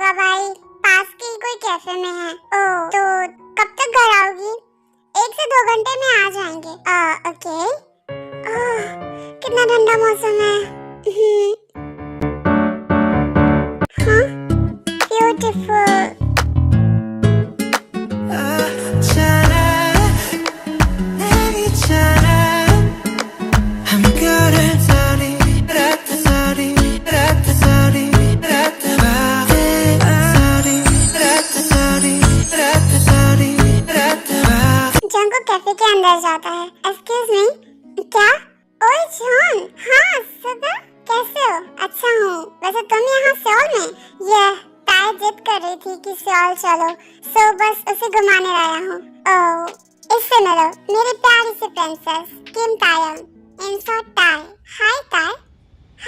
होगा भाई, पास के ही कोई कैफे में है। ओह, तो कब तक घर आओगी? 1 से 2 घंटे में आ जाएंगे। ओके। कितना ठंडा मौसम है। हाँ, ब्यूटीफुल। जंगकुक कैफे के अंदर जाता है। एक्सक्यूज मी, क्या? ओए जॉन, हाँ सुगा, कैसे हो? अच्छा हूँ। वैसे तुम यहाँ सियोल में? यह ताई जिद कर रही थी कि सियोल चलो, सो बस उसे घुमाने लाया हूँ। ओह, इससे मिलो, मेरी प्यारी सी princess Kim Tayang, in short Tae. Hi Tae.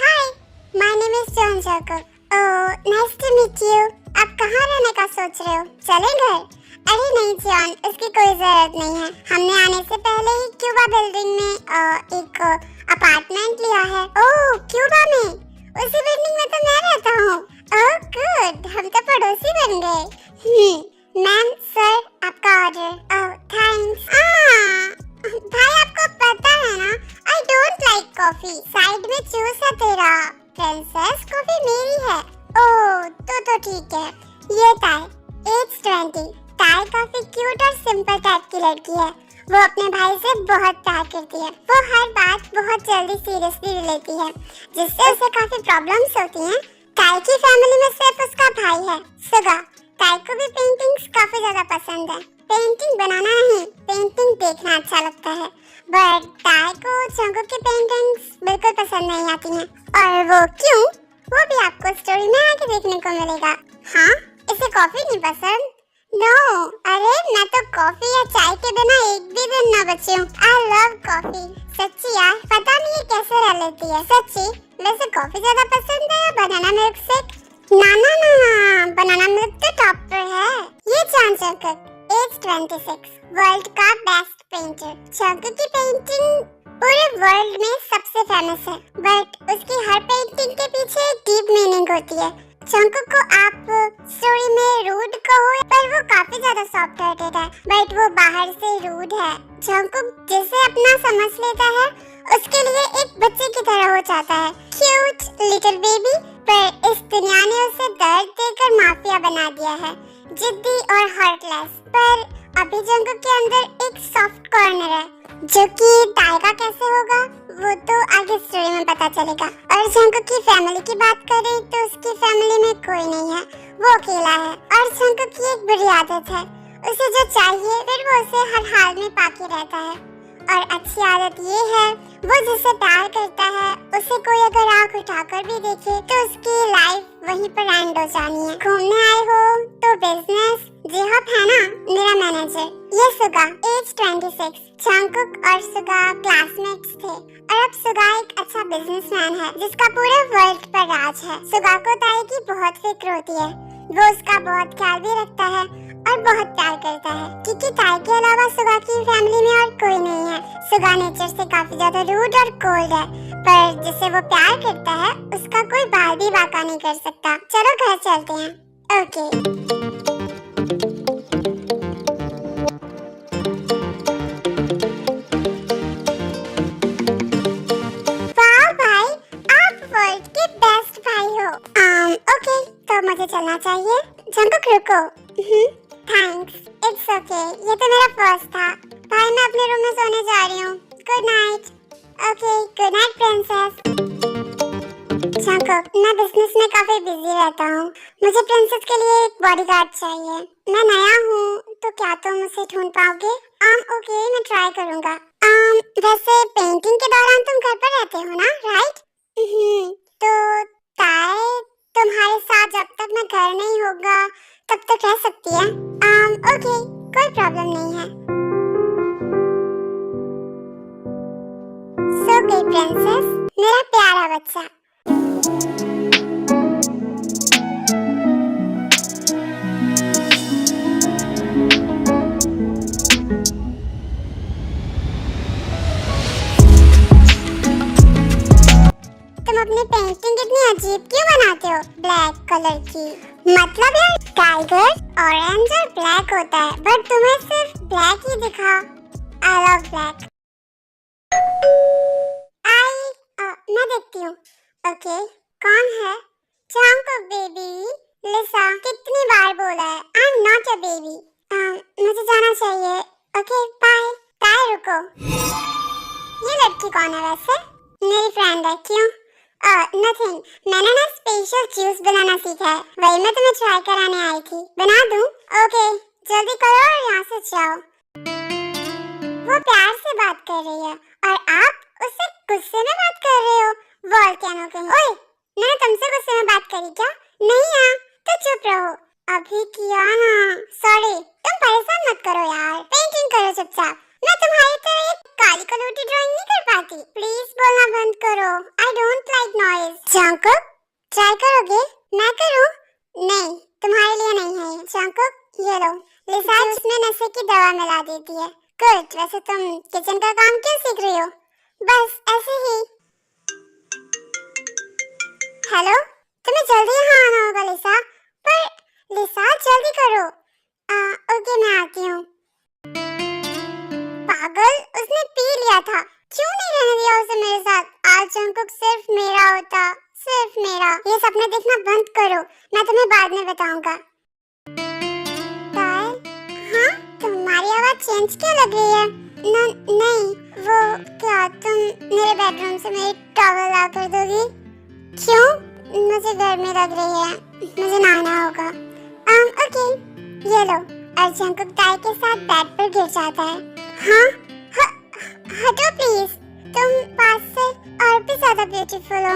Hi, my name is Jeon Jungkook. Oh, nice to meet you. आप कहाँ रहने का सोच रहे हो? चले घर? अरे नहीं जॉन, उसकी कोई जरूरत नहीं है। हमने आने से पहले ही क्यूबा बिल्डिंग में एक अपार्टमेंट लिया है। ओह, क्यूबा में? उसी बिल्डिंग में तो मैं रहता हूँ। ओह गुड, हम तो पड़ोसी बन गए। मैम, सर, आपका ऑर्डर। ओह थैंक्स। भाई आपको पता है ना, I don't like coffee. Side में जूस है तेरा। प्रिंसेस, कॉफी मेरी है। ओह तो ठीक है। ये ताई, एज 20। ताई काफी क्यूट और सिंपल टाइप की लड़की है। वो अपने भाई से बहुत प्यार करती है। वो हर बात बहुत जल्दी सीरियसली लेती है, जिससे उसे काफी प्रॉब्लम्स होती हैं। ताई की फैमिली में सिर्फ उसका भाई है, सुगा। ताई को भी पेंटिंग्स काफी ज्यादा पसंद है। पेंटिंग बनाना नहीं, पेंटिंग देखना अच्छा लगता है। बट ताई को जंगकुक की पेंटिंग्स बिल्कुल पसंद नहीं आती हैं। और वो क्यों, वो भी आपको स्टोरी में आगे देखने को मिलेगा। हाँ, इसे कॉफी नहीं पसंद? नो, अरे मैं तो कॉफी या चाय के बिना एक भी दिन ना बची हूँ। I love coffee. सच्ची यार, पता नहीं ये कैसे रह लेती है। सच्ची, वैसे कॉफी ज्यादा पसंद है या बनाना मिल्क शेक? ना, बनाना मिल्क तो टॉप पर है। ये जॉन जंगकुक, एज 26, वर्ल्ड का बेस्ट पेंटर। जंगकुक की पेंटिंग पूरे वर्ल्ड में सबसे फेमस है, बट उसकी हर पेंटिंग के पीछे एक डीप मीनिंग होती है। जंगकुक को आप स्टोरी में रूड कहो, पर वो काफी ज्यादा सॉफ्ट हार्टेड है, बट वो बाहर से रूड है। जंगकुक जिसे अपना समझ लेता है, उसके लिए एक बच्चे की तरह हो जाता है, क्यूट लिटिल बेबी। पर इस दुनिया ने उसे दर्द देकर माफिया बना दिया है, जिद्दी और हार्टलेस। पर अभी जंगकुक के अंदर एक सॉफ्ट कॉर्नर है, जो कि ताई का कैसे होगा वो तो आगे स्टोरी में पता चलेगा। और जंगकुक की फैमिली की बात करें तो उसकी फैमिली में कोई नहीं है, वो अकेला है। और जंगकुक की एक बुरी आदत है, उसे जो चाहिए फिर वो उसे हर हाल में पाके रहता है। और अच्छी आदत ये है, वो जिससे प्यार करता है उसे कोई अगर आँख उठाकर भी देखे तो उसकी लाइफ वहीं पर एंड हो जानी है। घूमने आए हो तो बिजनेस, जिहाब है ना मेरा मैनेजर। ये सुगा, एज 26। जंगकुक और सुगा क्लासमेट्स थे, और अब सुगा एक अच्छा बिजनेसमैन है जिसका पूरे वर्ल्ड पर राज है। सुगा को ताई की बहुत फिक्र होती है, वो उसका बहुत ख्याल भी रखता है और बहुत प्यार करता है, क्योंकि ताई के अलावा सुगा की फैमिली में और कोई नहीं है। सुगा नेचर से काफी ज्यादा रूड और कोल्ड है, पर जिसे वो प्यार करता है उसका कोई बाल भी बाका नहीं कर सकता। चलो घर चलते हैं। ओके। ओके, तो मुझे चलना चाहिए। जंगकुक रुको। Thanks, it's okay. ये तो मेरा फर्स्ट था। भाई मैं अपने रूम में सोने जा रही हूँ। Good night. Okay, good night princess. Jungkook, मैं बिजनेस में काफी बिजी रहता हूँ। मुझे प्रिंसेस के लिए एक बॉडीगार्ड चाहिए। मैं नया हूँ, तो क्या तुम उसे ढूंढ पाओगे? ओके, मैं ट्राई करूँगा। वैसे पेंटिंग के दौरान तुम घर पर रहते हो ना, राइट? तो ताई तुम्हारे साथ जब तक मैं घर नहीं होगा तब तक रह सकती है। ओके, कोई प्रॉब्लम नहीं है। सो गई प्रिंसेस, मेरा प्यारा बच्चा। तुम अपनी पेंटिंग इतनी अजीब क्यों बनाते हो, ब्लैक कलर की? मतलब यार टाइगर ऑरेंज और ब्लैक होता है, बट तुम्हें सिर्फ ब्लैक ही दिखा। I love black. मैं देखती हूँ। ओके, कौन है? Jungkook baby. लिसा, कितनी बार बोला है I am not a baby. मुझे जाना चाहिए। Okay bye. बाय, रुको। ये लड़की कौन है वैसे? मेरी फ्रेंड है। क्यों? नथिंग, मैंने ना स्पेशल जूस बनाना सीखा है, वही मैं तुम्हें ट्राई कराने आई थी। बना दूं? ओके, जल्दी करो और यहाँ से जाओ। वो प्यार से बात कर रही है और आप उससे गुस्से में बात कर रहे हो। वोल्केनो कहीं। ओए, मैंने तुमसे गुस्से में बात करी क्या? नहीं यार, तो चुप रहो। अभी किया ना। सॉरी, तुम परेशान मत करो यार, पेंटिंग करो चुपचाप। मैं तुम्हारी तरह एक काली कलूटी ड्राइंग नहीं कर पाती। प्लीज बोलना बंद करो। I don't like noise. Jungkook, try करोगे? मैं करूं? नहीं, तुम्हारे लिए नहीं है ये। जंगकुक, ये लो। लिसा इसमें नशे की दवा मिला देती है। गुड। वैसे तुम किचन का काम क्यों सीख रही हो? बस ऐसे ही। हेलो, तुम्हें जल्दी यहाँ आना होगा लिसा। पर लिसा जल्दी करो। ओके, मैं आती हूँ। पागल, उसने पी लिया था। क्यों नहीं रहने दिया उसे मेरे साथ? आज जंगकुक सिर्फ मेरा होता, सिर्फ मेरा। ये सपने देखना बंद करो, मैं तुम्हें बाद में बताऊंगा। ताई, हाँ, तुम्हारी आवाज चेंज क्यों लग रही है? नहीं, वो क्या तुम मेरे बेडरूम से मेरी टॉवल ला कर दोगी? क्यों? मुझे गर्मी लग रही है, मुझे नहाना होगा। ओके, ये लो। और जंगकुक ताई के साथ बेड पर गिर जाता है। हाँ, हटो प्लीज, तुम पास से और भी ज्यादा ब्यूटीफुल हो।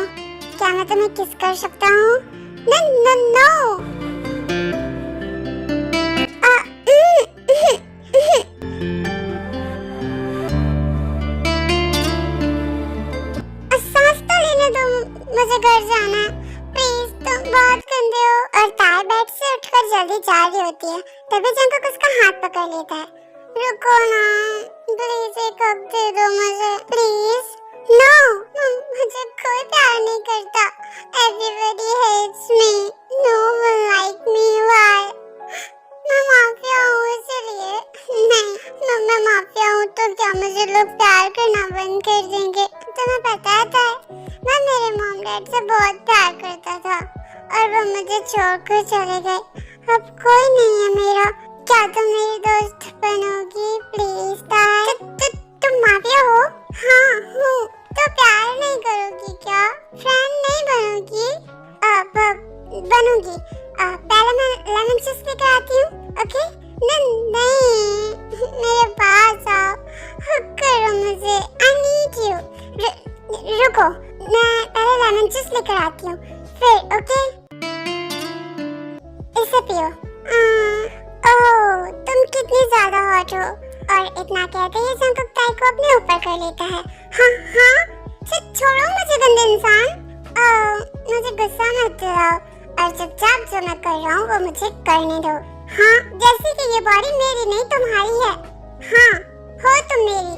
क्या मैं तुम्हें किस कर सकता हूँ? नो। सांस तो लेने दो, मुझे घर जाना है। प्लीज, तुम बहुत गंदे हो। और ताई बेड से उठकर जल्दी जा रही होती है, तभी जंगकुक उसका हाथ पकड़ लेता है। रुको ना, प्लीज एक हक दे दो मुझे, प्लीज। नो, मुझे कोई प्यार नहीं करता। Everybody hates me, no one like me. Why? मैं माफिया हूँ इसलिए। नहीं, मैं माफिया हूँ तो क्या मुझे लोग प्यार करना बंद कर देंगे? तुम्हें पता था, मैं मेरे मॉम डैड से बहुत प्यार करता था और वो मुझे छोड़कर चले गए। अब कोई नहीं है मेरा। क्या तुम मेरी दोस्त बनोगी प्लीज? तुम माफिया हो? हाँ हूँ। तो प्यार नहीं करोगी क्या? फ्रेंड नहीं बनोगी? बनूंगी। पहले मैं लेमन जूस लेकर आती हूँ। ओके? नहीं, मेरे पास आओ, हक करो मुझे। I need you. रुको, मैं पहले लेमन जूस लेकर आती हूँ, फिर ओके? इसे पियो। ओह, तुम कितनी ज्यादा हॉट हो। और इतना कहते ही जंगकुक ताई को अपने ऊपर कर लेता है। हाँ, छोड़ो मुझे गंदे इंसान। मुझे गुस्सा मत दिलाओ और चुपचाप जो मैं कर रहा हूँ वो मुझे करने दो। हाँ, जैसे कि ये बॉडी मेरी नहीं तुम्हारी है। हाँ, हो तुम मेरी।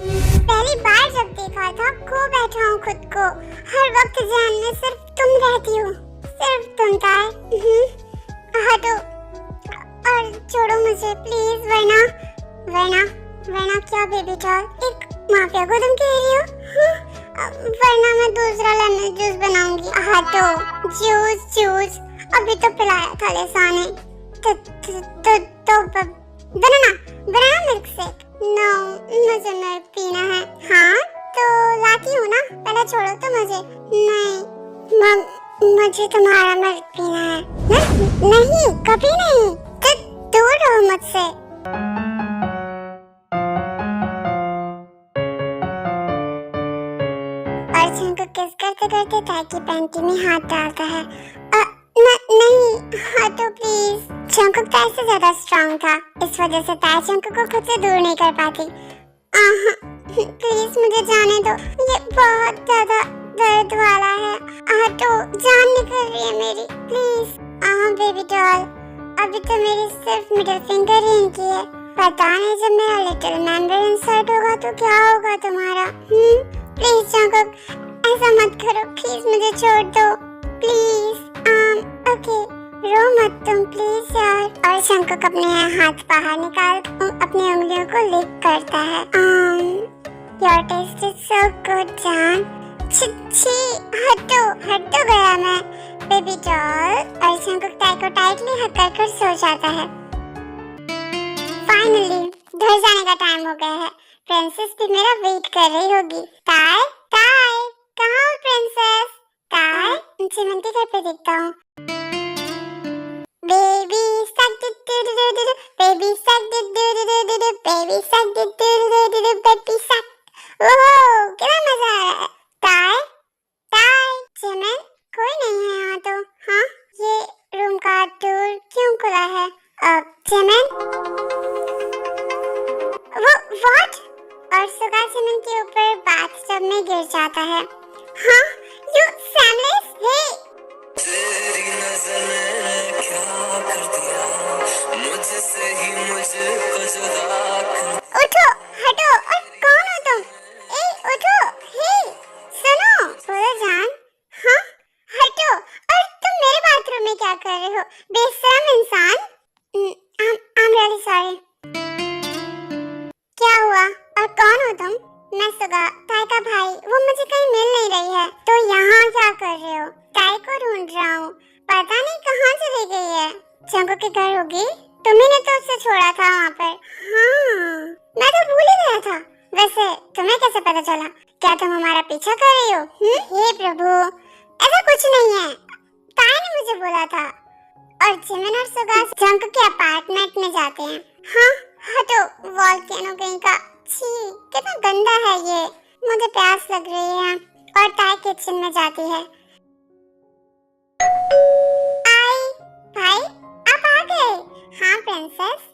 पहली बार जब देखा था खो बैठा हूँ खुद को। हर वक्त ध्यान में सिर्फ तुम रहती हो, सिर्फ तुम ताई। हटो और छोड़ो मुझे प्लीज, वरना क्या बेबी डॉल? एक माफिया को तुम कह रही हो? वरना मैं दूसरा लेमन जूस बनाऊंगी। हटो। जूस अभी तो पिलाया था लिसा ने। तो बनाना मिल्क शेक। नो, मुझे मिल्क पीना है। हाँ, तो लाती हूँ ना, पहले छोड़ो तो मुझे। नहीं, मुझे तुम्हारा मिल्क पीना है। नहीं, कभी नहीं। दूर रहो मुझसे। और जंगकुक किस करते करते ताई की पैंटी में हाथ डालता है। नहीं, हटो प्लीज। जंगकुक ताई से ज्यादा स्ट्रांग था, इस वजह से ताई जंगकुक को खुद से दूर नहीं कर पाती। प्लीज मुझे जाने दो, ये बहुत ज्यादा दर्द वाला है। हटो, जान निकल रही है मेरी, प्लीज। बेबी डॉल, अभी तो मेरी सिर्फ मिडिल फिंगर ही इनकी है। पता नहीं जब मेरा लिटिल मेंबर इंसर्ट होगा तो क्या होगा तुम्हारा। प्लीज जंगकुक, ऐसा मत करो प्लीज, मुझे छोड़ दो प्लीज। ओके, रो मत तुम प्लीज यार। और शंकुक अपने हाथ बाहर निकाल अपनी उंगलियों को लिक करता है। Your taste is so good जान। छी हटो गया मैं बेबी डॉल। और शंकुक ताई को टाइटली हक कर सो जाता है। फाइनली घर जाने का टाइम हो गया है। प्रिंसेस भी मेरा वेट कर रही होगी। ताई कहाँ हो प्रिंसेस? ताई चिमन के घर पे दिखता हूँ। बेबी सक बेबी सक बेबी सक बेबी सक। ओह कितना मजा आ रहा है। ताई चिमन कोई नहीं है यहाँ तो। हाँ ये रूम का डोर क्यों खुला है? चिमन वो व्हाट? और सुगा चिमन के ऊपर बाथटब में गिर जाता है। हाँ यू सैमलेस हे। तेरी नजर ने क्या कर दिया मुझसे ही मुझको जुदा कर। उठो हटो। और कौन हो तुम? ए उठो हे सुनो बोलो जान। हाँ हटो। और तुम मेरे बाथरूम में क्या कर रहे हो बेशरम इंसान? I'm really sorry। क्या हुआ और कौन हो तुम? मैं सुगा ताई का भाई। वो मुझे कहीं मिल नहीं रही है तो यहाँ क्या कर रहे हो? ताई को ढूंढ रहा हूँ। पता नहीं कहाँ चली गई है। चंको के घर होगी। तुम्ही ने तो उसे छोड़ा था वहाँ पर। हाँ मैं तो भूल ही गया था। वैसे तुम्हें कैसे पता चला? क्या तुम हमारा पीछा कर रही हो? हे प्रभु ऐसा कुछ नहीं है। ताई ने मुझे बोला था। और चिमन और सुगा चंको के अपार्टमेंट में जाते हैं। हाँ हटो वॉल्केनो कहीं का। छी कितना गंदा है ये। मुझे प्यास लग रही है। और ताई किचन में जाती है। आई भाई आप आ गए? हाँ प्रिंसेस।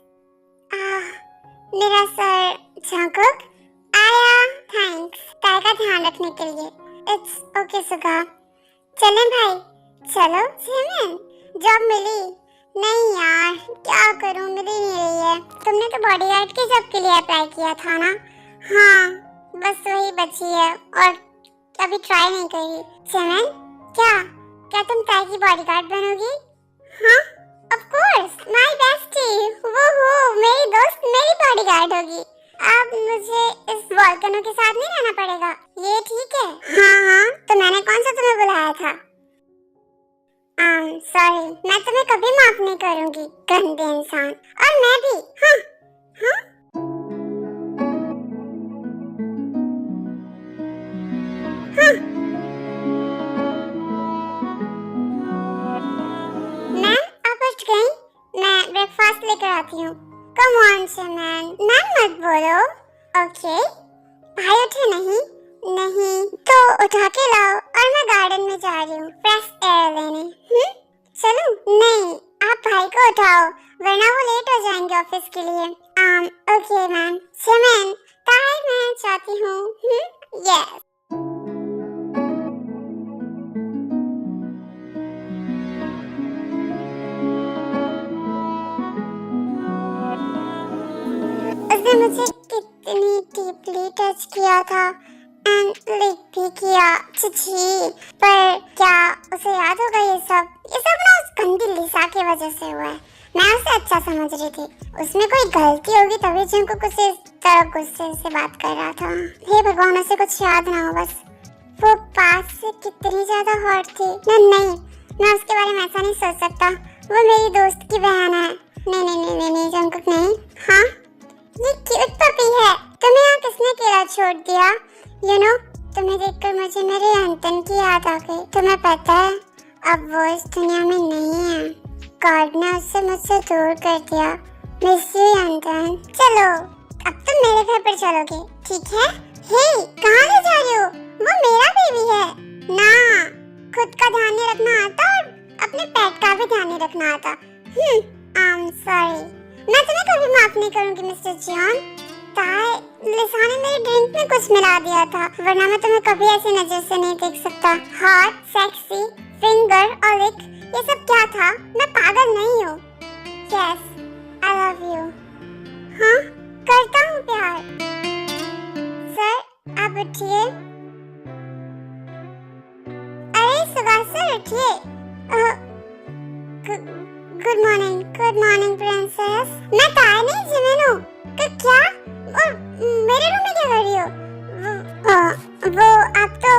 मेरा सर जंकुक आया। थैंक्स ताई का ध्यान रखने के लिए। इट्स ओके सुगा। चलें भाई? चलो चिमन जॉब मिली? नहीं यार क्या करूं मिल ही नहीं रही है। तुमने तो बॉडीगार्ड की जॉब के लिए अप्लाई किया था ना? हाँ बस वही बची है और अभी ट्राई नहीं करी। चिमन क्या तुम ताई की बॉडीगार्ड बनोगी? हाँ ऑफ कोर्स माय बेस्टी। वो मेरी दोस्त मेरी बॉडीगार्ड होगी। अब मुझे इस वॉल्केनो के साथ नहीं रहना पड़ेगा। ये ठीक है? हाँ तो मैंने कौन सा तुम्हें बुलाया था? सॉरी मैं तुम्हें कभी माफ नहीं करूंगी गंदे इंसान। और मैं भी। हाँ मैम आप उठ गई? मैं ब्रेकफास्ट लेकर आती हूँ। कम ऑन चिमन मैम मत बोलो। ओके भाई उठे नहीं तो उठा के लाओ। और मैं गार्डन में जा रही हूँ फ्रेश एयर लेने। चलो नहीं आप भाई को उठाओ वरना वो लेट हो जाएंगे ऑफिस के लिए। Okay ma'am. चिमन ताई मैं चाहती हूँ। यस उसने मुझे कितनी डीपली टच किया था एंड लिक भी किया। छी पर क्या उसे याद होगा ये सब ना उस गंदी लिसा की वजह से हुआ है। मैं उसे अच्छा समझ रही थी। उसमें कोई गलती होगी तभी जंकुक उसे इस तरह गुस्से से बात कर रहा था। हे भगवान उसे कुछ याद ना हो बस। वो पास से कितनी ज्यादा हॉट थी। नहीं मैं उसके बारे में ऐसा नहीं सोच सकता। वो मेरी दोस्त की बहन है। नहीं जंकुक नहीं। हाँ ये क्यूट पपी है। तुम्हें यहाँ किसने अकेला छोड़ दिया? यू नो तुम्हें देखकर मुझे मेरे अंतन की याद आ गई। तुम्हें पता है अब वो इस दुनिया में नहीं है। गॉड ने उससे मुझसे दूर कर दिया। मिस यू अंतन। चलो अब तुम मेरे घर पर चलोगे ठीक है? हे कहाँ ले जा रही हो? वो मेरा बेबी है ना। खुद का ध्यान नहीं रखना आता और अपने पेट का भी ध्यान नहीं रखना आता। सॉरी मैं तुम्हें कभी माफ नहीं करूंगी मिस्टर जियोन। ताई लिसा ने मेरे ड्रिंक में कुछ मिला दिया था वरना मैं तुम्हें कभी ऐसी नजर से नहीं देख सकता। हॉट सेक्सी फिंगर और लिक ये सब क्या था? मैं पागल नहीं हूँ। Yes I love you. हाँ करता हूँ प्यार। सर आप उठिए। अरे सुगा सर उठिए। Morning princess. मैं ताया नहीं जिमिन हूँ। क्या? और मेरे रूम में क्या कर रही हो? वो आप तो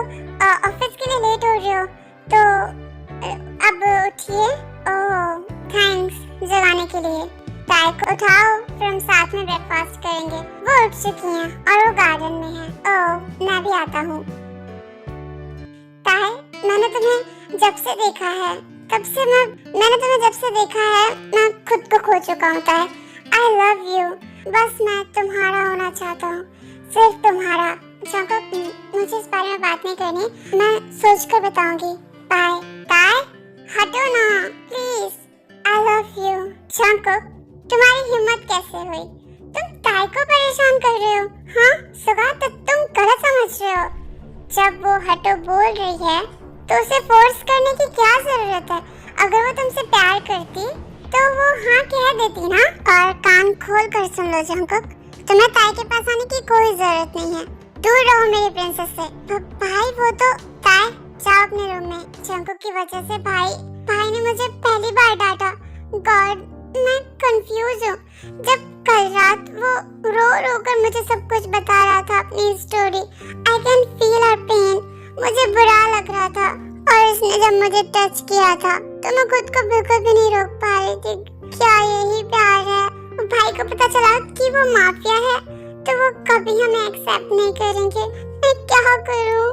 ऑफिस के लिए लेट हो रही हो, तो अब उठिए। ओह थैंक्स जगाने के लिए। ताया को उठाओ, फिर हम साथ में ब्रेकफास्ट करेंगे। वो उठ चुकी हैं और वो गार्डन में है। ओह मैं भी आता हूँ। ताया मैंने तुम्हें जब से देखा है मैंने तुम्हें जब से देखा है मैं खुद को खो चुका हूँ ताया। आई लव यू। बस मैं तुम्हारा होना चाहता हूँ, सिर्फ तुम्हारा। जंकुक मुझे इस बारे में बात नहीं करनी, मैं सोच कर बताऊंगी। बाय। ताया हटो ना please. I love you. Jungkook तुम्हारी हिम्मत कैसे हुई? तुम ताया को परेशान कर रहे हो? हाँ सुगा, तो तुम गलत समझ रहे हो। जब वो हटो बोल रही है तो उसे फोर्स करने की क्या जरूरत है? अगर वो तुमसे प्यार करती तो वो हाँ कह देती ना। और कान खोल कर सुन लो जंकुक, तुम्हें ताया के पास आने की कोई जरूरत नहीं है। दूर रहो मेरी प्रिंसेस से। भाई वो तो ताया जाओ अपने रूम में। जंकुक की वजह से भाई ने मुझे पहली बार डांटा। गॉड मैं कंफ्यूज हूँ। जब कल रात वो रो कर मुझे सब कुछ बता रहा था अपनी story, I can feel her pain. मुझे बुरा लग रहा था और इसने जब मुझे टच किया था तो मैं खुद को बिल्कुल भी नहीं रोक पा रही थी। क्या यही प्यार है? भाई को पता चला कि वो माफिया है तो वो कभी हमें एक्सेप्ट नहीं करेंगे। मैं क्या करूं?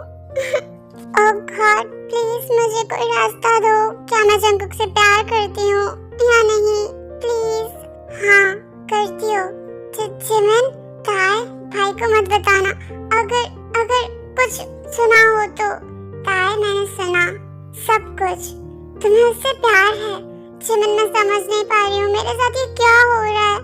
ओह गॉड प्लीज मुझे कोई रास्ता दो। क्या मैं जंकुक से प्यार करती हूँ या नहीं? प्लीज। हाँ करती हो। जिमिन ताया भाई को मत बताना। अगर कुछ सुना हो तो। ताया मैंने सुना सब कुछ। तुम्हें उससे प्यार है? जिमिन मैं समझ नहीं पा रही हूँ, मेरे साथ ये क्या हो रहा है?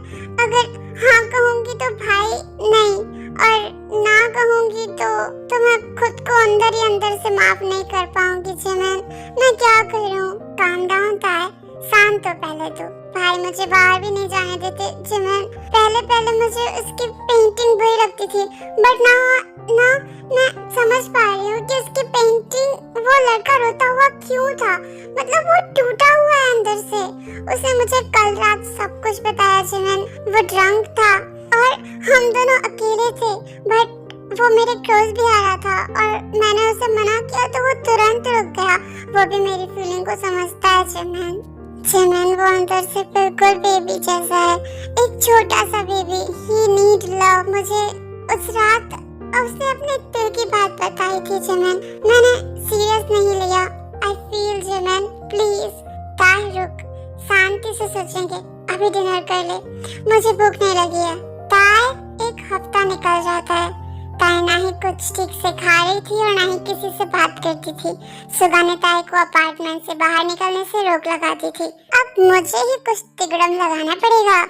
अगर हाँ कहूँगी तो भाई नहीं, और ना कहूँगी तो मैं खुद को अंदर ही अंदर से माफ नहीं कर पाऊंगी। जिमिन मैं क्या करूँ? काम डाउन ताया, शांत हो पहले तो। भाई मुझे बाहर भी नहीं जाने देते। जिमिन पहले मुझे उसकी पेंटिंग बुरी लगती थी, बट ना मैं समझ पा रही हूँ कि उसकी पेंटिंग वो लड़का रोता हुआ क्यों था। मतलब वो टूटा हुआ है अंदर से। उसने मुझे कल रात सब कुछ बताया। जिमिन वो ड्रंक था और हम दोनों अकेले थे, बट वो मेरे क्लोज भी आ रहा था और मैंने उसे मना किया तो वो तुरंत रुक गया। वो भी मेरी फीलिंग को समझता है। जिमिन वो अंदर से बिल्कुल बेबी जैसा है, एक छोटा सा बेबी। ही नीड लव। मुझे उस रात उसने अपने दिल की बात बताई थी। जिमिन मैंने सीरियस नहीं लिया। I feel Jimin please. ताया रुक, शांति से सोचेंगे। अभी डिनर कर ले, मुझे भूख नहीं लगी है। ताया एक हफ्ता निकल जाता है। ताया ना ही कुछ ठीक से खा रही थी और ना ही किसी से बात करती थी। सुगा ने ताया को अपार्टमेंट से बाहर निकलने से रोक लगाती थी। अब मुझे ही कुछ तिगड़म लगाना पड़ेगा।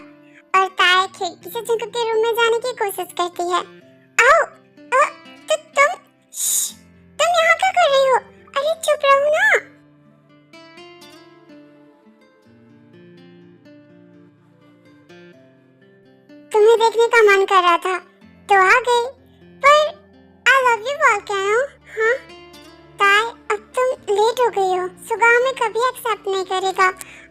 और ताया खिड़की से जंकुक के रूम में जाने की कोशिश करती है। आओ, तुम यहाँ क्या कर रही हो? अरे चुप रहो ना। तुम्हें देखने का मन कर रहा था तो आ गई, पर आई लव यू बोल के आया हूँ। हाँ ताया अब तुम लेट हो गई हो। सुगा हमें कभी एक्सेप्ट नहीं करेगा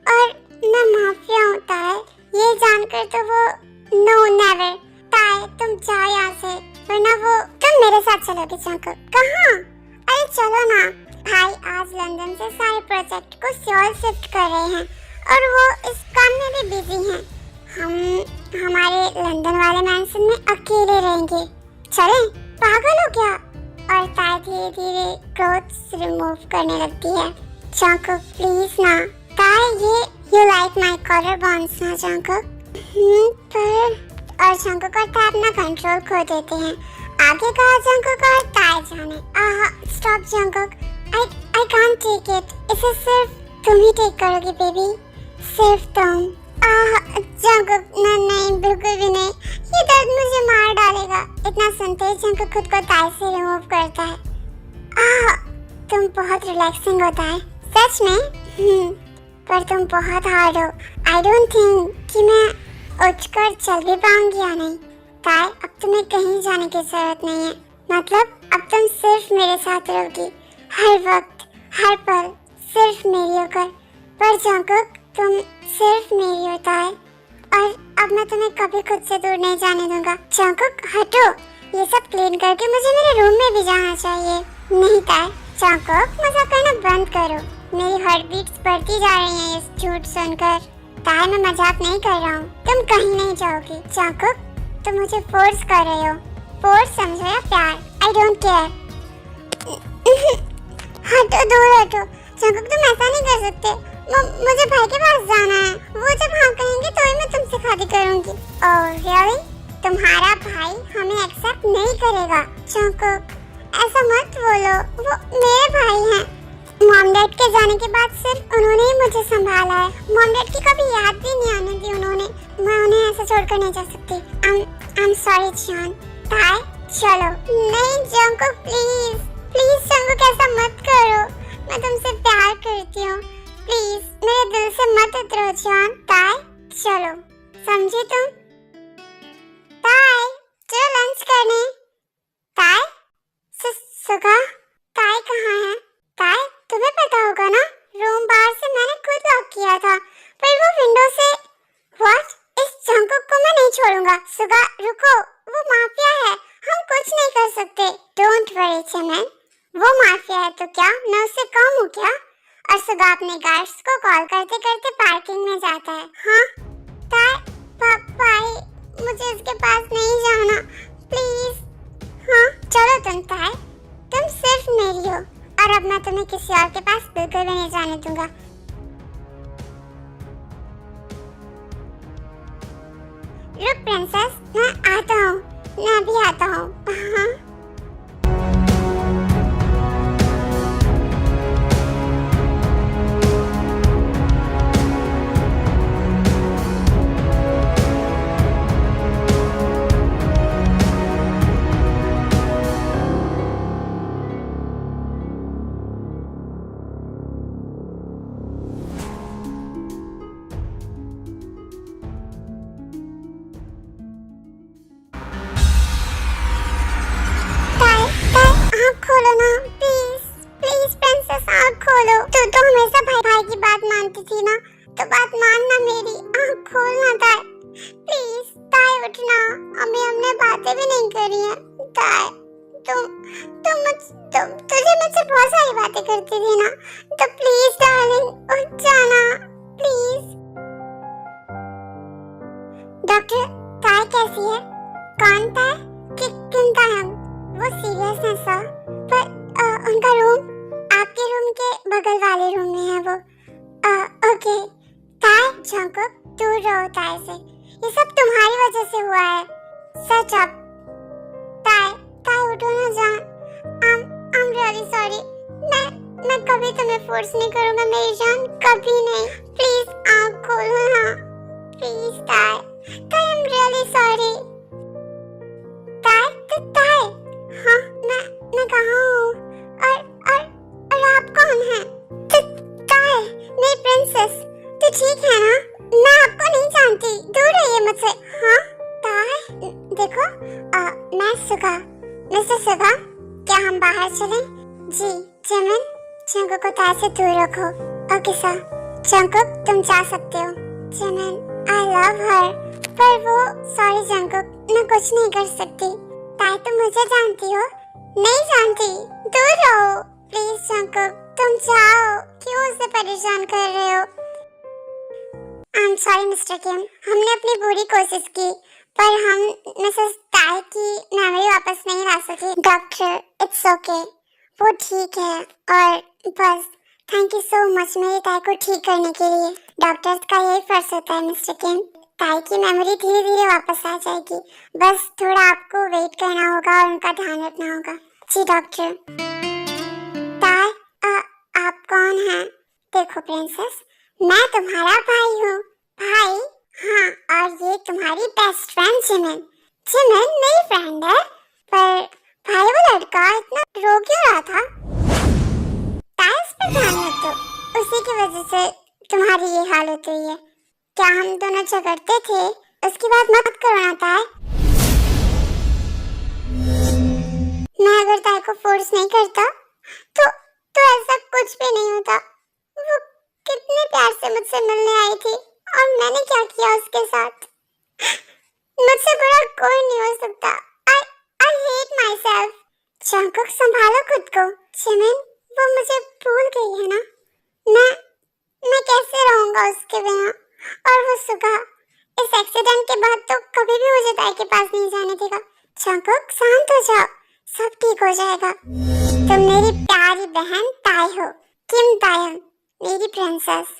और मैं माफिया हूँ ताया, ये जानकर तो वो नो नेवर। ताया तुम जाओ यहाँ से, वरना वो तुम मेरे साथ चलोगे। जंकुक कहाँ? अरे चलो ना। भाई आज लंदन से सारे प्रोजेक्ट को सियोल शिफ्ट कर रहे हैं और वो इस काम में भी बिजी हैं। हम हमारे लंदन वाले मैंशन में अकेले रहेंगे। चलें? पागल हो क्या? और ताया धीरे धीरे क्लोथ्स रिमूव करने लगती है। जंकुक प्लीज ना। ताया ये you like my collar bones ना जंकुक? पर और जंकुक और ताया अपना कंट्रोल खो देते हैं। आगे कहा जंकुक और ताया जाने। Stop Jungkook, I can't take it. इसे सिर्फ तुम ही टेक करोगी बेबी, सिर्फ तुम। जंकुक नहीं बिल्कुल भी नहीं, ये दर्द मुझे मार डालेगा। इतना सुनते ही जंकुक खुद को ताया से रिमूव करता है। तुम बहुत रिलैक्सिंग होता है सच में। पर तुम बहुत हार्ड हो। आई डोंट थिंक कि मैं उठकर चल भी पाऊंगी या नहीं। ताया अब तुम्हें कहीं जाने की जरूरत नहीं है। मतलब अब तुम सिर्फ मेरे साथ रहोगी, हर वक्त हर पल सिर्फ मेरी होकर। पर जंकुक तुम सिर्फ मेरी होता है और अब मैं तुम्हें कभी खुद से दूर नहीं जाने दूंगा। जंगकुक हटो, ये सब क्लीन करके मुझे मेरे रूम में भी जाना चाहिए। नहीं ताई, जंगकुक मजाक करना बंद करो। मेरी हार्ट बीट्स बढ़ती जा रही हैं इस झूठ सुनकर। ताई मैं मजाक नहीं कर रहा हूँ, तुम कहीं नहीं जाओगी। जंगकुक तुम मुझे फोर्स कर रहे हो। फोर्स समझो या प्यार, आई डोंट केयर। हटो, दूर हटो। जंगकुक तुम ऐसा नहीं कर सकते। मुझे भाई के पास जाना है। वो जब हाँ कहेंगे तो ही मैं तुमसे शादी करूंगी। Oh really? तुम्हारा भाई हमें एक्सेप्ट नहीं करेगा। जंगकुक ऐसा मत बोलो, वो मेरे भाई हैं। मॉम डैड के जाने के बाद सिर्फ उन्होंने ही मुझे संभाला है। मॉम डैड की कभी याद भी नहीं आने दी उन्होंने। मैं उन्हें ऐसे छोड़कर नहीं जा सकती। आई एम सॉरी जान। ताई चलो। नहीं जंगकुक प्लीज, प्लीज जंगकुक ऐसा मत करो। मैं तुमसे प्यार करती हूँ, प्लीज मेरे दिल से मत उतरो जान। ताई चलो, समझी तुम? ताई चलो लंच करने। ताई सुगा, ताई कहाँ है? ताई तुम्हें पता होगा ना, रूम बाहर से मैंने खुद लॉक किया था, पर वो विंडो से। व्हाट? इस जंगकुक को मैं नहीं छोड़ूंगा। सुगा रुको, वो माफिया है, हम कुछ नहीं कर सकते। डोंट वरी चमन, वो माफिया है तो क्या मैं उससे कम हूँ क्या? और सुगा अपने गार्ड्स को कॉल करते करते पार्किंग में जाता है। हाँ भाई मुझे इसके पास नहीं जाना प्लीज। हाँ चलो ताई, तुम सिर्फ मेरी हो और अब मैं तुम्हें किसी और के पास बिल्कुल भी नहीं जाने दूंगा। रुक प्रिंसेस, मैं आता हूँ, मैं भी आता हूँ। हाँ खोलो ना प्लीज, प्लीज प्रिंसेस आँख खोलो। तू तो हमेशा भाई की बात मानती थी ना, तो बात मानना मेरी। आँख खोलना ताई प्लीज। ताई उठना, अभी हमने बातें भी नहीं करी हैं। ताई तुझे मुझसे बहुत सारी बातें करती थी ना, तो प्लीज डार्लिंग उठ जाना प्लीज। डॉक्टर ताई कैसी है? कौन ताई? किन ताई? वो सीरियस है सर, पर उनका रूम आपके रूम के बगल वाले रूम में है वो। ओके ताई, जंगकुक दूर रहो ताई से, ये सब तुम्हारी वजह से हुआ है। सच अब ताई उठो ना जान। I'm really sorry। मैं कभी तुम्हें फोर्स नहीं करूंगा मेरी जान, कभी नहीं। प्लीज आँख खोलो ना प्लीज ताई। I'm really sorry। ताई हाँ मैं कहाँ हूँ और आप कौन हैं? ताई मेरी प्रिंसेस, तू ठीक है ना? मैं आपको नहीं जानती, दूर रहिए मुझसे। हाँ ताई देखो, मैं सुगा, मिस्टर सुगा, क्या हम बाहर चलें? जी चमन, जंगकुक को ताई से दूर रखो। Okay sir. जंगकुक तुम जा सकते हो। चमन आई लव हर, पर वो सॉरी जंगकुक, मैं कुछ नहीं कर सकती। ताई तुम मुझे जानती हो? नहीं जानती, दूर रहो प्लीज। जंगकुक तुम जाओ, क्यों उसे परेशान कर रहे हो? आई एम सॉरी मिस्टर किम, हमने अपनी पूरी कोशिश की, पर हम मिसेस ताई की मेमोरी वापस नहीं ला सके। डॉक्टर इट्स ओके, वो ठीक है, और बस थैंक यू सो मच मेरी ताई को ठीक करने के लिए। डॉक्टर्स का यही फर्ज होता है मिस्टर किम। ताई की मेमोरी धीरे धीरे वापस आ जाएगी, बस थोड़ा आपको वेट करना होगा और उनका ध्यान रखना होगा। जी डॉक्टर। ताई आप कौन हैं? देखो प्रिंसेस, मैं तुम्हारा भाई हूँ। भाई? हाँ, और ये तुम्हारी बेस्ट फ्रेंड जिमिन। जिमिन मेरी फ्रेंड है, पर भाई वो लड़का इतना रो क्यों रहा था? ताई उस पर ध्यान मत दो, उसी की वजह से तुम्हारी ये हालत हुई है। क्या हम दोनों झगड़ते थे? उसकी बात मत करो ना ताई। मैं अगर ताई को फोर्स नहीं करता तो ऐसा कुछ भी नहीं होता। वो कितने प्यार से मुझसे मिलने आई थी और मैंने क्या किया उसके साथ? मुझसे बुरा कोई नहीं हो सकता। I I hate myself. Jungkook संभालो खुद को। जिमिन वो मुझे भूल गई है ना। मैं कैसे रहूंगा उसके बिना? और वो सुगा, इस एक्सीडेंट के बाद तो कभी भी मुझे ताई के पास नहीं जाने देगा। जंगकुक शांत हो जाओ, सब ठीक हो जाएगा। तुम मेरी प्यारी बहन ताई हो, किम तायंग, मेरी प्रिंसेस।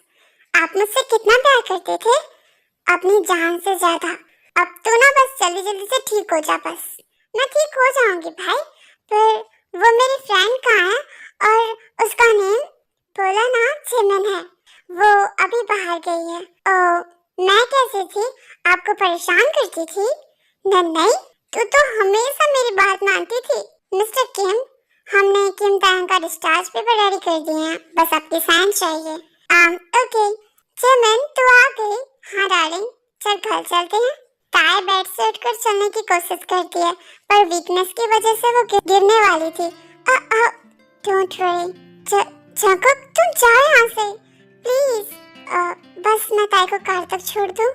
आप मुझसे कितना प्यार करते थे, अपनी जान से ज्यादा। अब तो ना बस जल्दी जल्दी से ठीक हो जा बस। मैं ठीक हो जाऊंगी भाई, पर वो मेरी फ्रेंड कहाँ है? और उसका नेम बोला ना जिमिन है, वो अभी बाहर गई है। ओ, मैं कैसे थी? आपको परेशान करती थी? नहीं, तू तो हमेशा मेरी बात मानती थी। मिस्टर किम, हमने किम तायंग का डिस्चार्ज पेपर रेडी कर दिए हैं, बस आपकी साइन चाहिए। ओके, जिमिन तू आ गई? हाँ डार्लिंग, चल घर चलते हैं। ताई बेड से उठकर चलने की कोशिश करती है, पर वीकनेस की वजह से वो गिरने वाली थी। Don't worry. जंगकुक तुम जाओ यहाँ से प्लीज। बस मैं ताई को कार तक छोड़ दूँ।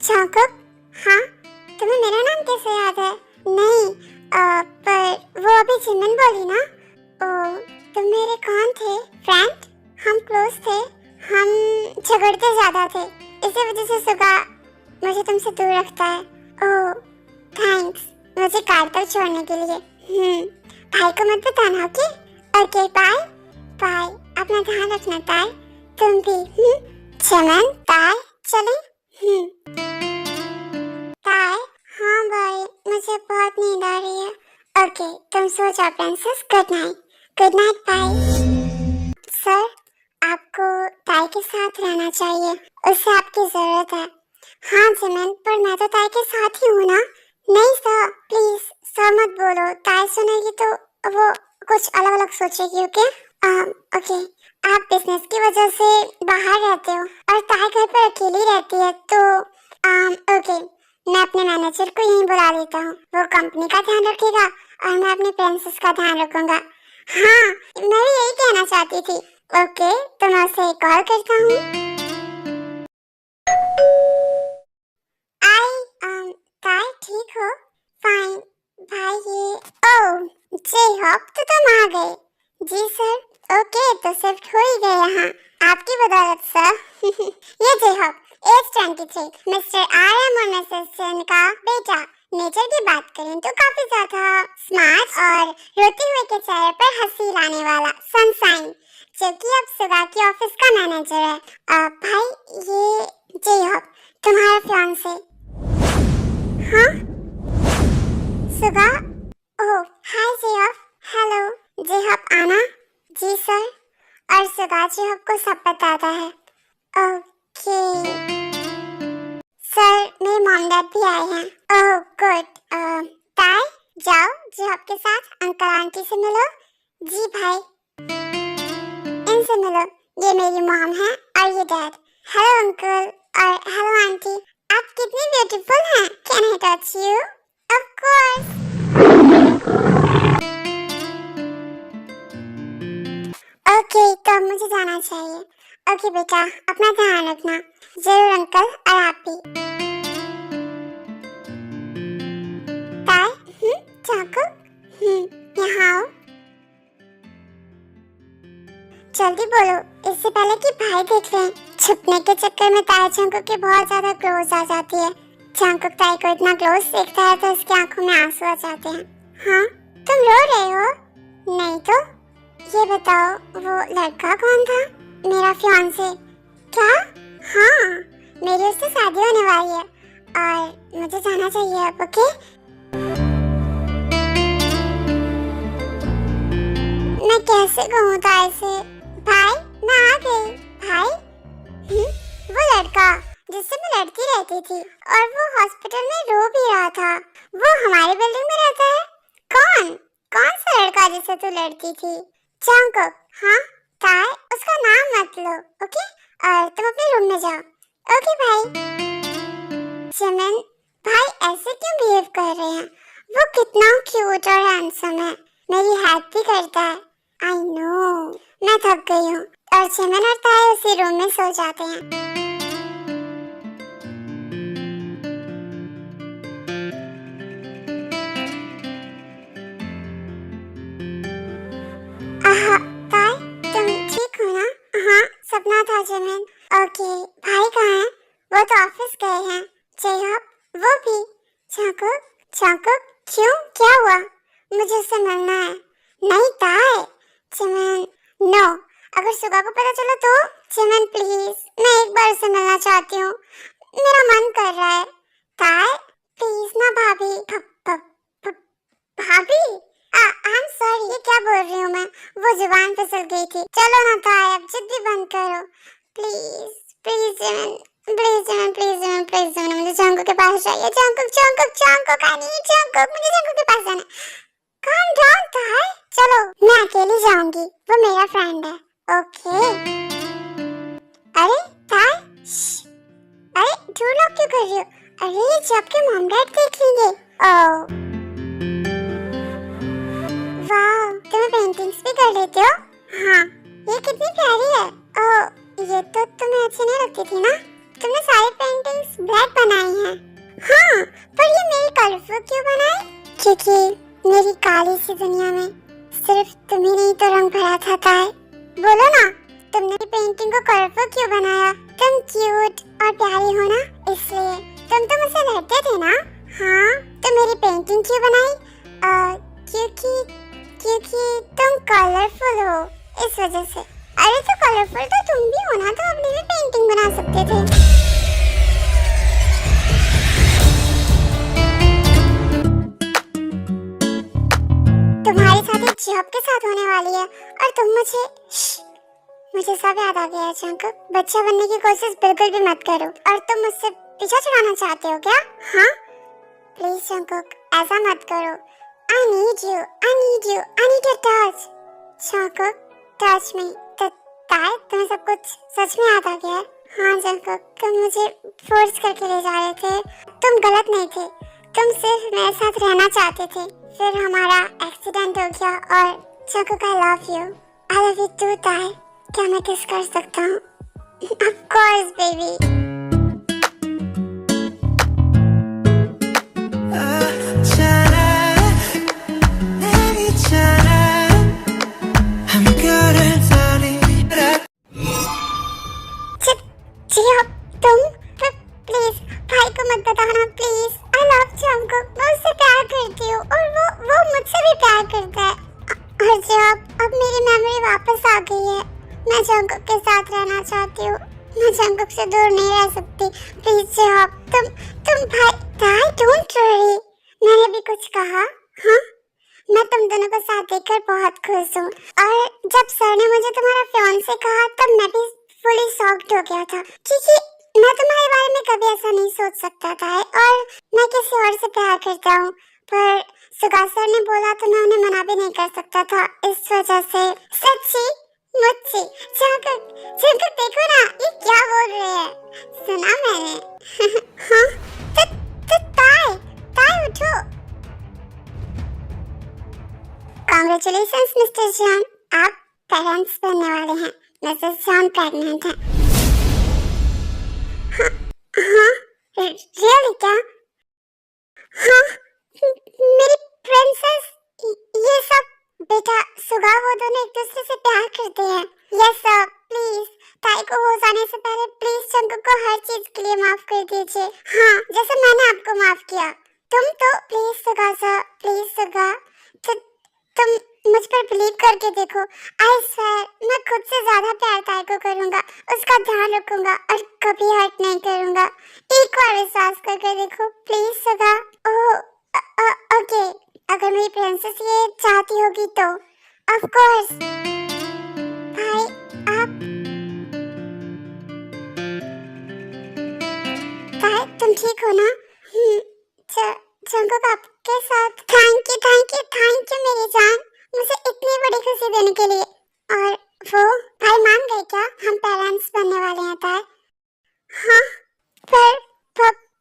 जंगकुक, हाँ तुम्हें मेरा नाम कैसे याद है? नहीं, पर वो अभी जिमिन बोली ना। ओ, तुम मेरे कौन थे? फ्रेंड? हम क्लोज थे, हम झगड़ते ज्यादा थे, इसी वजह से सुगा मुझे तुमसे दूर रखता है। ओह थैंक्स मुझे कार तक छोड़ने के लिए। भाई को मत बताना, ओके? ओके बाय बाय, अपना ध्यान रखना ताई, तुम भी। चमन ताई चले। ताई, हाँ भाई मुझे बहुत नींद आ रही है। ओके तुम सो जाओ princess, good night. Good night bye. Sir, आपको ताई के साथ रहना चाहिए, उससे आपकी जरूरत है। हाँ जिमिन, पर मैं तो ताई के साथ ही हूँ ना। नहीं सर प्लीज, सर मत बोलो, ताई सुनेगी तो वो कुछ अलग अलग सोचेगी। ओके ओके, आप बिजनेस की वजह से बाहर रहते हो और ताई घर पर अकेली रहती है, तो ओके मैं अपने मैनेजर को यहीं बुला लेता हूँ, वो कंपनी का ध्यान रखेगा और मैं अपने प्रिंसेस का ध्यान रखूंगा। हाँ मैं भी यही कहना चाहती थी। ओके तो मैं उसे कॉल करता हूँ। ताई ठीक हो? फाइन भाई, ये जय होप तो तुम आ गए। जी सर। ओके तो शिफ्ट हो ही गए यहाँ, आपकी बदौलत सर। ये जय होप एज 23, मिस्टर आर्यम और मिसेस सेन का बेटा। नेचर की बात करें तो काफी ज्यादा स्मार्ट और रोते हुए के चेहरे पर हंसी लाने वाला सनशाइन, जो कि अब सुगा की ऑफिस का मैनेजर है। भाई ये जय होप तुम्हारा फियांसे। हाँ सुगा? ओह हाय जेहप। हेलो जेहप आना। जी सर। और सुगा जेहप को सब बताता है। ओके सर, मेरे मॉम डैड भी आए हैं। Oh good. ताई जाओ जेहप के साथ अंकल आंटी से मिलो। जी भाई। इनसे मिलो, ये मेरी मॉम है और ये डैड। हेलो अंकल और हेलो आंटी, आप कितनी ब्यूटीफुल हैं। Can I touch you? Of course. Okay तो अब मुझे जाना चाहिए। ओके बेटा अपना ध्यान रखना। जरूर अंकल और आप भी। ताई चाकू यहाँ आओ। जल्दी बोलो, इससे पहले कि भाई देख लें। छुपने के चक्कर में ताई जंगकुक के बहुत ज्यादा क्लोज आ जाती है। जंगकुक ताई को इतना क्लोज देखता है तो उसकी आंखों में आंसू आ जाते हैं। हाँ तुम रो रहे हो? नहीं तो ये बताओ वो लड़का कौन था? मेरा फियांसे। क्या? हाँ मेरी उससे शादी होने वाली है और मुझे जाना चाहिए अब। ओके मैं कैसे कहूँ ताई से? भाई मैं आ गई। भाई वो लड़का जिससे मैं लड़ती रहती थी और वो हॉस्पिटल में रो भी रहा था, वो हमारी बिल्डिंग में रहता है। कौन कौन सा लड़का जिससे तू लड़ती थी? जंगकुक। हाँ ताई उसका नाम मत लो। ओके और तुम अपने रूम में जाओ। ओके भाई। जिमिन भाई ऐसे क्यों बिहेव कर रहे हैं? वो कितना क्यूट और हैंडसम है, मेरी हेल्प भी करता है। आई नो मैं थक गई हूँ। और जिमिन और ताई उसी रूम में सो जाते हैं। पेरेंट्स गए हैं, जयहॉप वो भी। जंगकुक, जंगकुक क्यों, क्या हुआ? मुझे उससे मिलना है। नहीं ताए, जिमिन नो। अगर सुगा को पता चला तो? जिमिन प्लीज, मैं एक बार उससे मिलना चाहती हूँ, मेरा मन कर रहा है। ताए प्लीज ना भाभी। भाभी, आई एम सॉरी, ये क्या बोल रही हूँ मैं, वो जुबान फिसल गई थी। चलो ना ताए, अब जिद भी बंद करो please. Please Jimin, please Jimin, please Jimin, please Jimin, मुझे जंगकुक के पास चाहिए। Jungkook, Jungkook, Jungkook, I need Jungkook, मुझे जंगकुक के पास जाना है। काम डाउन ताए, चलो मैं अकेली जाऊंगी, वो मेरा फ्रेंड है। ओके। अरे ताए, अरे डोर लॉक क्यों कर रही हो? अरे जब के मॉम डैड देख लेंगे। ओह वाह, तुम पेंटिंग्स भी कर लेते हो? हाँ, ये कितनी प्यारी है। ओह, ये तो तुम्हें अच्छी नहीं लगती थी ना? तुमने सारी पेंटिंग्स ब्लैक बनाई हैं। हाँ, पर ये मेरी कलरफुल क्यों बनाई? क्योंकि मेरी काली सी दुनिया में सिर्फ तुम्ही नहीं तो रंग भरा था ताए। बोलो ना, तुमने पेंटिंग को कलरफुल क्यों बनाया? तुम क्यूट और प्यारी हो ना, इसलिए। तुम तो मुझसे लड़ते थे ना? हाँ, तो मेरी पेंटिंग क्यों बनाई? क्योंकि तुम कलरफुल हो, इस वजह से। अरे तो कलरफुल तो तुम भी हो ना, तो अपनी भी पेंटिंग बना सकते थे। तुम्हारी शादी जॉब के साथ होने वाली है और तुम मुझे सब याद आ गया है जंगकुक। बच्चा बनने की कोशिश बिल्कुल भी मत करो। और तुम मुझसे पीछा छुड़ाना चाहते हो क्या? हाँ प्लीज जंगकुक, ऐसा मत करो। I need you, I need you, I need your touch. Jungkook, touch me. ताए, तुम्हें सब कुछ सच में याद आ गया है? हाँ जंगकुक, तुम मुझे फोर्स करके ले जा रहे थे। तुम गलत नहीं थे, तुम सिर्फ मेरे साथ रहना चाहते थे। फिर हमारा एक्सीडेंट हो गया और Jungkook I love you. I love you too ताए। क्या मैं किस कर सकता हूँ? Of course baby. मैं जंगकुक के साथ रहना चाहती हूँ, मैं जंगकुक से दूर नहीं रह सकती। प्लीज जॉब, तुम भाई ताए, डोंट वरी। मैंने भी कुछ कहा? हाँ, मैं तुम दोनों को साथ देखकर बहुत खुश हूँ। और जब सर ने मुझे तुम्हारा फियांसे कहा तब मैं भी फुली शॉक्ड हो गया था, क्योंकि मैं तुम्हारे बारे में कभी ऐसा नहीं सोच सकता था। और मैं किसी और से प्यार करता हूँ, पर सुगा सर ने बोला तो मैं उन्हें मना भी नहीं कर सकता था, इस वजह से। सच्ची मुझसे जंगकुक, जंगकुक देखो ना, ये क्या बोल रहे हैं, सुना मैंने। हाँ, तो ताए, ताए उठो। कांग्रेचुलेशंस मिस्टर जॉन, आप पेरेंट्स बनने वाले हैं। मिसेस जॉन प्रेग्नेंट है। हाँ, हाँ, रियली क्या? हाँ, मेरी प्रिंसेस, ये सब। बेटा सुगा, वो दोनों एक दूसरे से प्यार करते हैं। यस सर, प्लीज ताई को हो जाने से पहले प्लीज जंगकुक को हर चीज के लिए माफ कर दीजिए। हाँ, जैसे मैंने आपको माफ किया। तुम तो प्लीज सुगा सर, प्लीज सुगा, तुम मुझ पर बिलीव करके देखो। आई स्वेयर, मैं खुद से ज्यादा प्यार ताई को करूंगा, उसका ध्यान रखूंगा और कभी हर्ट नहीं करूंगा। एक बार विश्वास करके देखो प्लीज सुगा। ओह ओके, अगर मेरी प्रिंसेस ये चाहती होगी तो ऑफ कोर्स। भाई आप, भाई तुम ठीक हो ना? जंगकुक आपके साथ। थैंक यू मेरी जान, मुझे इतनी बड़ी खुशी देने के लिए। और वो भाई मान गए क्या हम पेरेंट्स बनने वाले हैं ताए? हाँ, पर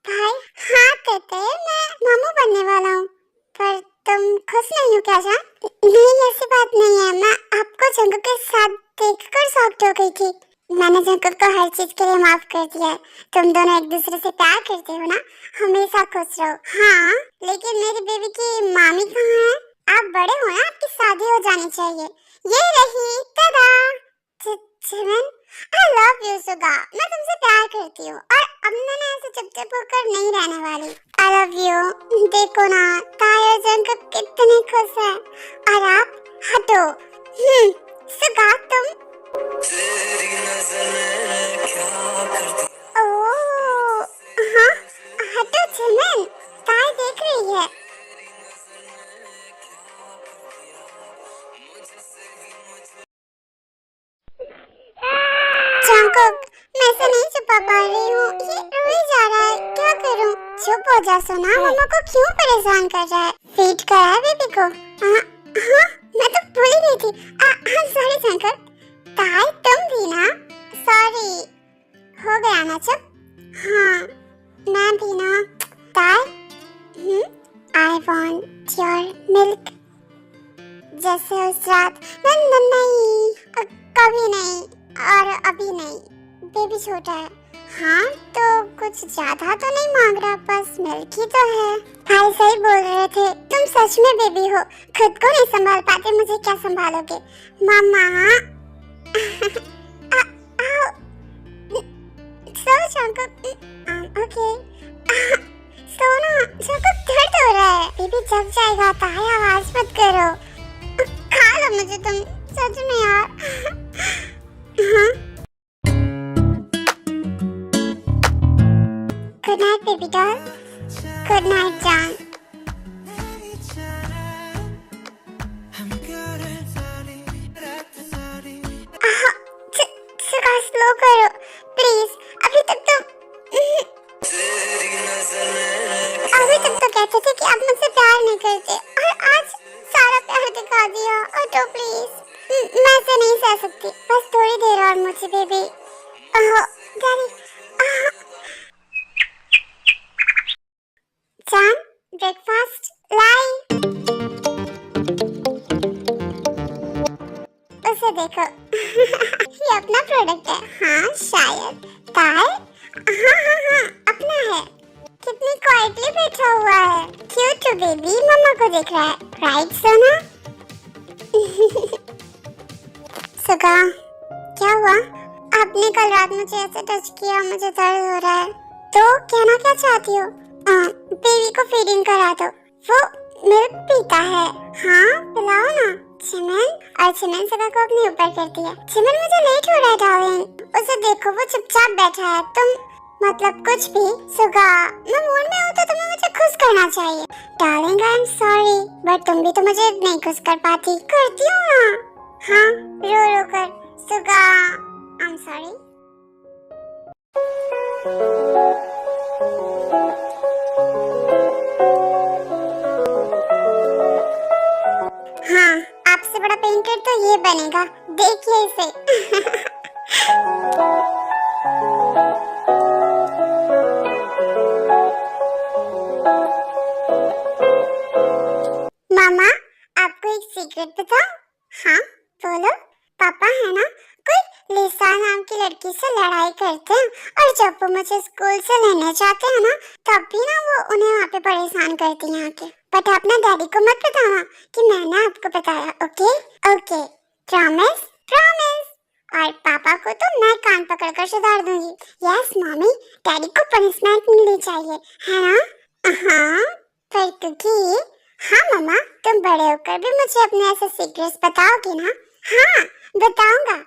भाई, हाँ तेते, मैं मामू बनने वाला हूँ। पर तुम खुश नहीं हो क्या जान? नहीं, ऐसी बात नहीं है, मैं आपको जंगकुक के साथ देखकर शॉक्ड हो गई थी। मैंने जंगकुक को हर चीज के लिए माफ कर दिया है। तुम दोनों एक दूसरे से प्यार करते हो ना, हमेशा खुश रहो। हाँ, लेकिन मेरी बेबी की मामी कहाँ है? आप बड़े हो ना, आपकी शादी हो जानी चाहिए। ये रही, tada! Jimin, I love you सुगा, मैं तुमसे प्यार करती हूँ। और अब मैंने ऐसे चुपचाप होकर नहीं रहने वाली। आई लव यू। देखो ना ताई और जंकुक कितने खुश हैं और आप हटो। सुगा तुम तेरी नजर ने क्या कर दिया। ओह हाँ हटो जिमिन, ताई देख रही है। जंकुक मैं इसे नहीं छुपा पा रही हूँ, ये रोई जा रहा है, क्या करूँ? चुप हो जा सोना, मम्मा को क्यों परेशान कर रहा है? फीड करा है बेबी को? हाँ मैं तो भूल ही गई थी। Sorry Jungkook. ताई तुम भी ना? सॉरी हो गया ना चुप। हाँ मैं भी ना। ताई आई वांट योर मिल्क। जैसे उस रात नहीं कभी नहीं और अभी नहीं, बेबी छोटा है। हाँ तो कुछ ज्यादा तो नहीं मांग रहा, बस मिल्क ही तो है। भाई सही बोल रहे थे, तुम सच में बेबी हो, खुद को नहीं संभाल पाते, मुझे क्या संभालोगे? मामा सो जंकुक ओके सोना। जंकुक दर्द हो रहा है, बेबी जग जाएगा, ताई आवाज मत करो। खा लो मुझे तुम, सच में यार। Good night baby doll. Good night जान। स्लो करो प्लीज, अभी तक तो कहते थे कि आप मुझसे प्यार नहीं करते और आज सारा प्यार दिखा दिया। और तो प्लीज मैं ऐसे नहीं सह सकती, बस थोड़ी देर और मुझे बेबी। डैडी जान ब्रेकफास्ट लाई। उसे देखो ये अपना प्रोडक्ट है। हाँ शायद ताई। हाँ अपना है। कितनी क्वाइटली बैठा हुआ है, क्यूट बेबी, मम्मा को देख रहा है, राइट सोना? सुगा क्या हुआ? आपने कल रात मुझे ऐसे टच किया, मुझे दर्द हो रहा है। तो कहना क्या चाहती हो? बेबी को फीडिंग करा दो, वो मिल्क पीता है। हाँ पिलाओ ना। चिमन और चिमन सुगा को अपने ऊपर करती है। चिमन मुझे लेट हो रहा है डार्लिंग, उसे देखो वो चुपचाप बैठा है। तुम मतलब कुछ भी। सुगा मैं मूड में हूँ तो तुम्हें मुझे खुश करना चाहिए। Darling I am sorry, but तुम भी तो मुझे नहीं खुश कर पाती। करती हूँ ना। हाँ रो रो कर। सुगा आई एम सॉरी। हाँ आपसे बड़ा पेंटर तो ये बनेगा, देखिए इसे। मामा आपको एक सीक्रेट बताऊं? हाँ बोलो। पापा है ना, कोई लिसा नाम की लड़की से लड़ाई करते हैं और जब वो मुझे स्कूल से लेने जाते हैं ना, तब भी ना वो उन्हें वहाँ पे परेशान करती हैं आके। बट अपना डैडी को मत बताना कि मैंने आपको बताया, ओके? Okay promise promise. और पापा को तो मैं कान पकड़ कर सुधार दूंगी। यस मम्मी, डैडी को पनिशमेंट मिलनी चाहिए, है ना? हाँ पर क्योंकि हाँ मम्मा, तुम बड़े होकर भी मुझे अपने ऐसे सीक्रेट्स बताओगी ना? हाँ बताऊंगा।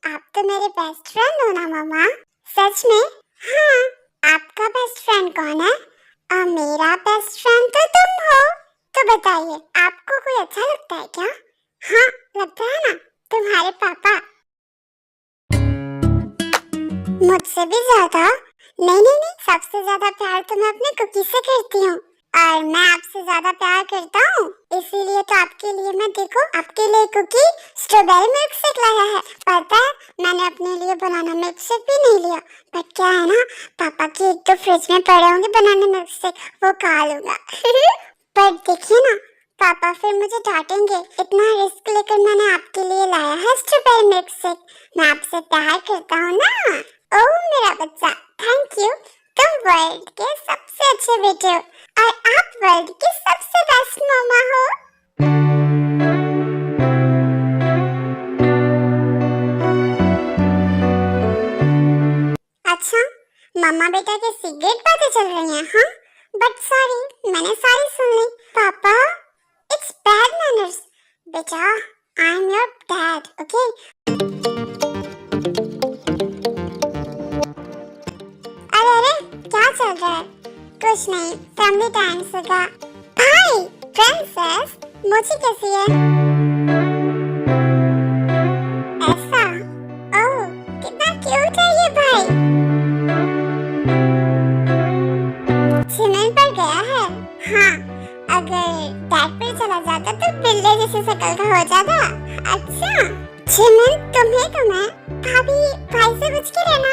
आप तो मेरे बेस्ट फ्रेंड हो ना मम्मा? सच में? हाँ। आपका बेस्ट फ्रेंड कौन है? और मेरा बेस्ट फ्रेंड तो तुम हो। तो बताइए आपको कोई अच्छा लगता है क्या? हाँ लगता है ना, तुम्हारे पापा। मुझसे भी ज्यादा? नहीं, सबसे ज्यादा प्यार तो मैं अपने कुकी से करती हूँ और मैं आपसे ज्यादा प्यार करता हूँ, इसीलिए तो आपके लिए मैं देखो आपके लिए कुकी स्ट्रॉबेरी मिल्क शेक लाया है। पता है मैंने अपने लिए बनाना मिल्क शेक भी नहीं लिया, बट क्या है ना पापा के एक तो फ्रिज में पड़े होंगे बनाना मिल्क शेक, वो खा लूंगा। पर देखिए ना पापा फिर मुझे डांटेंगे, इतना रिस्क लेकर मैंने आपके लिए लाया है स्ट्रॉबेरी मिल्क शेक। मैं आपसे प्यार करता हूँ ना। ओह मेरा बच्चा, थैंक यू। तुम वर्ल्ड के सबसे अच्छे बेटे हो और आप वर्ल्ड की सबसे बेस्ट मामा हो। अच्छा, मामा बेटा के सीक्रेट बातें चल रही हैं हाँ? बट सॉरी, मैंने सारी सुन ली। पापा, इट्स बैड मैनर्स। बेटा, I am your dad, okay? अरे अरे, क्या चल रहा है? कुछ नहीं, फैमिली टाइम सेगा। भाई, प्रिंसेस, मोची कैसी है? ऐसा? ओह, कितना क्यूट है ये भाई। स्विमिंग पर गया है? हाँ, अगर डैड पर चला जाता तो बिल्ली जैसी शक्ल का हो जाता। अच्छा, जिमिन तुम्हें भाभी भाई से कुछ के रहना।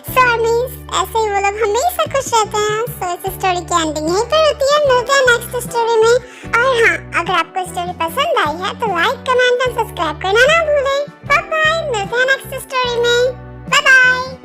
सॉरी, ऐसे ही वो लोग हमेशा खुश रहते हैं। सो इस स्टोरी की एंडिंग यहीं पर होती है। मिलते हैं नेक्स्ट स्टोरी में। और हाँ, अगर आपको स्टोरी पसंद आई है तो लाइक, कमेंट और सब्सक्राइब करना ना भूलें। बाय बाय, मिलते हैं नेक्स्ट स्टोरी में। Bye bye.